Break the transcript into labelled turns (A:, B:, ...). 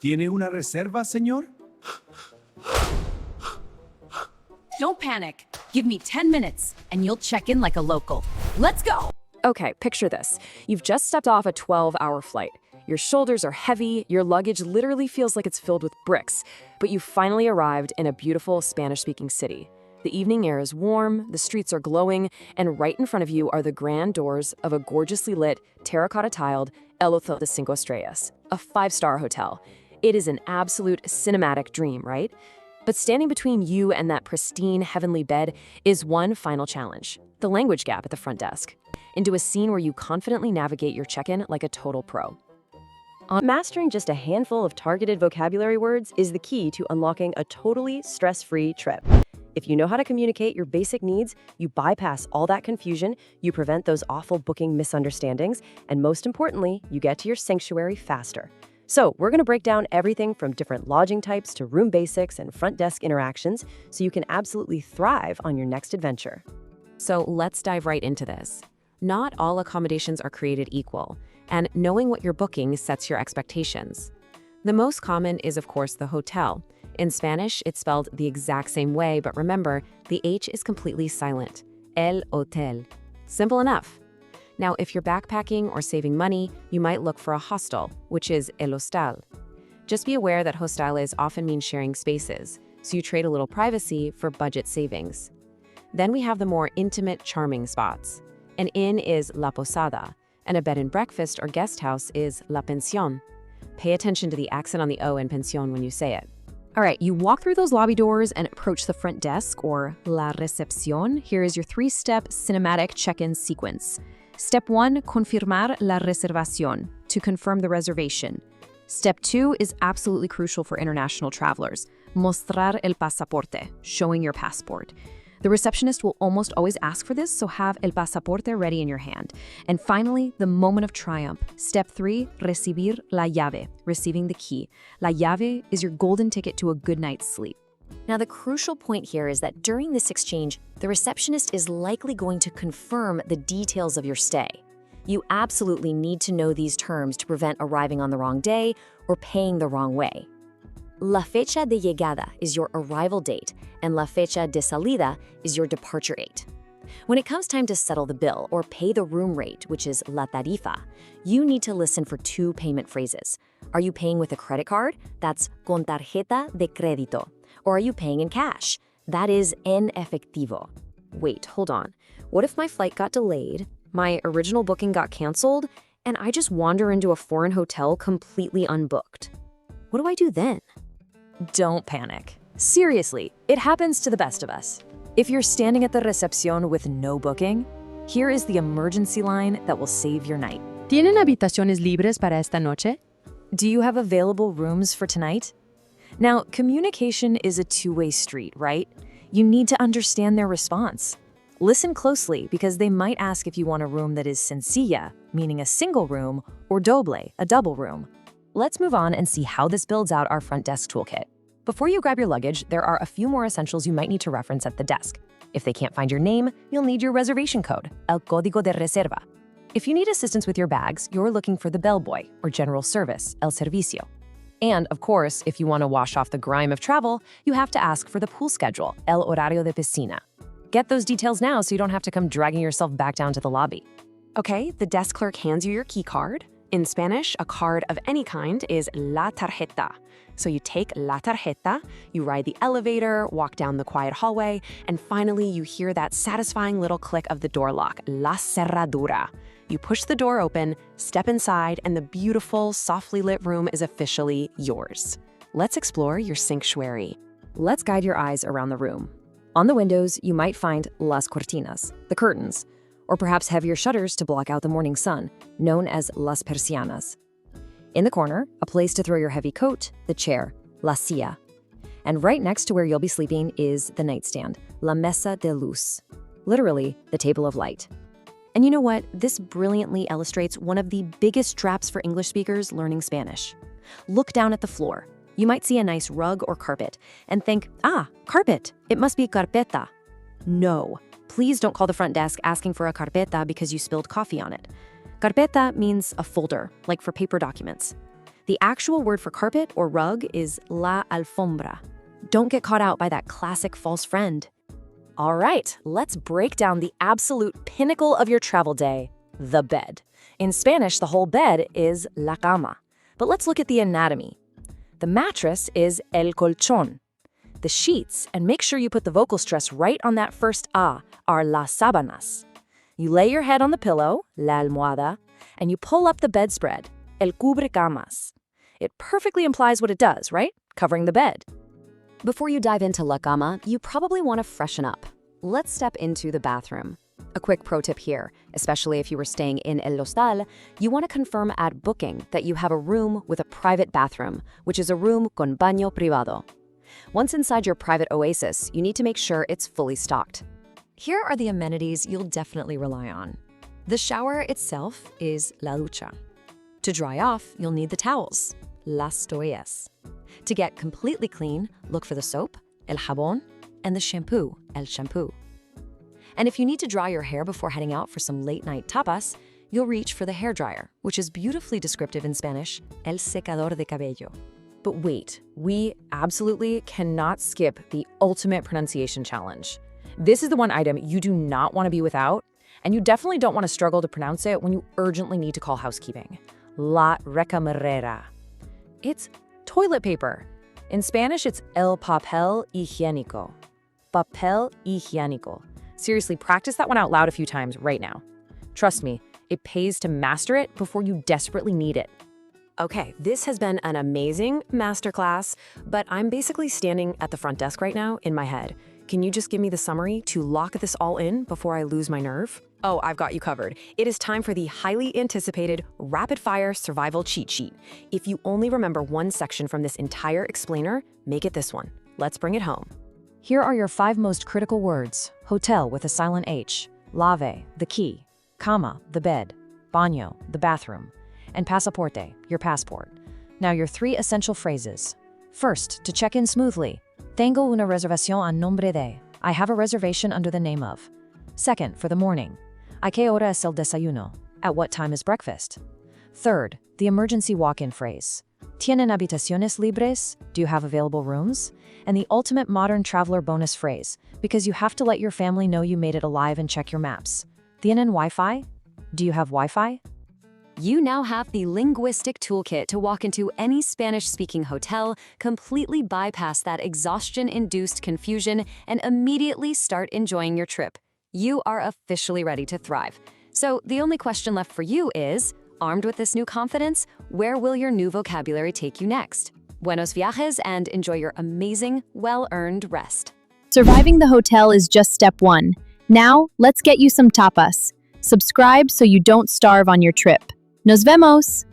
A: ¿Tiene una reserva, señor?
B: Don't panic. Give me 10 minutes, and you'll check in like a local. Let's go!
C: Okay, picture this. You've just stepped off a 12-hour flight. Your shoulders are heavy, your luggage literally feels like it's filled with bricks, but you finally arrived in a beautiful Spanish-speaking city. The evening air is warm, the streets are glowing, and right in front of you are the grand doors of a gorgeously lit, terracotta-tiled El Hotel de Cinco Estrellas, a 5-star hotel. It is an absolute cinematic dream, right? But standing between you and that pristine, heavenly bed is one final challenge: the language gap at the front desk. Into a scene where you confidently navigate your check-in like a total pro.
D: Mastering just a handful of targeted vocabulary words is the key to unlocking a totally stress-free trip. If you know how to communicate your basic needs, you bypass all that confusion, you prevent those awful booking misunderstandings, and most importantly, you get to your sanctuary faster. So we're going to break down everything from different lodging types to room basics and front desk interactions so you can absolutely thrive on your next adventure.
C: So let's dive right into this. Not all accommodations are created equal, and knowing what you're booking sets your expectations. The most common is, of course, the hotel. In Spanish, it's spelled the exact same way, but remember, the H is completely silent. El hotel. Simple enough. Now, if you're backpacking or saving money, you might look for a hostel, which is el hostal. Just be aware that hostales often mean sharing spaces, so you trade a little privacy for budget savings. Then we have the more intimate, charming spots. An inn is la posada, and a bed and breakfast or guest house is la pensión. Pay attention to the accent on the O in pensión when you say it.
E: All right, you walk through those lobby doors and approach the front desk, or la recepción. Here is your 3-step cinematic check-in sequence. Step 1, confirmar la reservación, to confirm the reservation. Step 2 is absolutely crucial for international travelers. Mostrar el pasaporte, showing your passport. The receptionist will almost always ask for this, so have el pasaporte ready in your hand. And finally, the moment of triumph. Step 3, recibir la llave, receiving the key. La llave is your golden ticket to a good night's sleep.
F: Now, the crucial point here is that during this exchange, the receptionist is likely going to confirm the details of your stay. You absolutely need to know these terms to prevent arriving on the wrong day or paying the wrong way. La fecha de llegada is your arrival date, and la fecha de salida is your departure date. When it comes time to settle the bill or pay the room rate, which is la tarifa, you need to listen for 2 payment phrases. Are you paying with a credit card? That's con tarjeta de crédito. Or are you paying in cash? That is en efectivo.
C: Wait, hold on. What if my flight got delayed, my original booking got canceled, and I just wander into a foreign hotel completely unbooked? What do I do then?
E: Don't panic. Seriously, it happens to the best of us. If you're standing at the recepción with no booking, here is the emergency line that will save your night.
G: ¿Tienen habitaciones libres para esta noche?
E: Do you have available rooms for tonight? Now, communication is a two-way street, right? You need to understand their response. Listen closely, because they might ask if you want a room that is sencilla, meaning a single room, or doble, a double room. Let's move on and see how this builds out our front desk toolkit. Before you grab your luggage, there are a few more essentials you might need to reference at the desk. If they can't find your name, you'll need your reservation code, el código de reserva. If you need assistance with your bags, you're looking for the bellboy, or general service, el servicio. And, of course, if you want to wash off the grime of travel, you have to ask for the pool schedule, el horario de piscina. Get those details now so you don't have to come dragging yourself back down to the lobby.
C: Okay, the desk clerk hands you your key card. In Spanish, a card of any kind is la tarjeta. So you take la tarjeta, you ride the elevator, walk down the quiet hallway, and finally you hear that satisfying little click of the door lock, la cerradura. You push the door open, step inside, and the beautiful, softly lit room is officially yours. Let's explore your sanctuary.
E: Let's guide your eyes around the room. On the windows, you might find las cortinas, the curtains, or perhaps heavier shutters to block out the morning sun, known as las persianas. In the corner, a place to throw your heavy coat, the chair, la silla. And right next to where you'll be sleeping is the nightstand, la mesa de luz, literally the table of light. And you know what? This brilliantly illustrates one of the biggest traps for English speakers learning Spanish. Look down at the floor. You might see a nice rug or carpet and think, carpet, it must be carpeta. No, please don't call the front desk asking for a carpeta because you spilled coffee on it. Carpeta means a folder, like for paper documents.
F: The actual word for carpet or rug is la alfombra. Don't get caught out by that classic false friend.
E: All right, let's break down the absolute pinnacle of your travel day, the bed. In Spanish, the whole bed is la cama. But let's look at the anatomy. The mattress is el colchón. The sheets, and make sure you put the vocal stress right on that first A, are las sábanas. You lay your head on the pillow, la almohada, and you pull up the bedspread, el cubrecamas. It perfectly implies what it does, right? Covering the bed.
F: Before you dive into La Cama, you probably want to freshen up. Let's step into the bathroom. A quick pro tip here, especially if you were staying in El Hostal, you want to confirm at booking that you have a room with a private bathroom, which is a room con baño privado. Once inside your private oasis, you need to make sure it's fully stocked. Here are the amenities you'll definitely rely on. The shower itself is la ducha. To dry off, you'll need the towels, las toallas. To get completely clean, look for the soap, el jabón, and the shampoo, el shampoo. And if you need to dry your hair before heading out for some late-night tapas, you'll reach for the hairdryer, which is beautifully descriptive in Spanish, el secador de cabello.
E: But wait, we absolutely cannot skip the ultimate pronunciation challenge. This is the one item you do not want to be without, and you definitely don't want to struggle to pronounce it when you urgently need to call housekeeping. La recamerera. It's toilet paper. In Spanish, it's el papel higiénico. Papel higiénico. Seriously, practice that one out loud a few times right now. Trust me, it pays to master it before you desperately need it. Okay, this has been an amazing masterclass, but I'm basically standing at the front desk right now in my head. Can you just give me the summary to lock this all in before I lose my nerve? Oh, I've got you covered. It is time for the highly anticipated rapid-fire survival cheat sheet. If you only remember one section from this entire explainer, make it this one. Let's bring it home.
G: Here are your 5 most critical words. Hotel with a silent H. Lave, the key. Cama, the bed. Baño, the bathroom. And pasaporte, your passport. Now your 3 essential phrases. First, to check in smoothly. Tengo una reservación a nombre de. I have a reservation under the name of. Second, for the morning. ¿A qué hora es el desayuno? At what time is breakfast? Third, the emergency walk-in phrase. ¿Tienen habitaciones libres? Do you have available rooms? And the ultimate modern traveler bonus phrase, because you have to let your family know you made it alive and check your maps. ¿Tienen Wi-Fi? Do you have Wi-Fi?
F: You now have the linguistic toolkit to walk into any Spanish-speaking hotel, completely bypass that exhaustion-induced confusion, and immediately start enjoying your trip. You are officially ready to thrive. So the only question left for you is, armed with this new confidence, where will your new vocabulary take you next? Buenos viajes and enjoy your amazing, well-earned rest.
H: Surviving the hotel is just step 1. Now, let's get you some tapas. Subscribe so you don't starve on your trip. Nos vemos!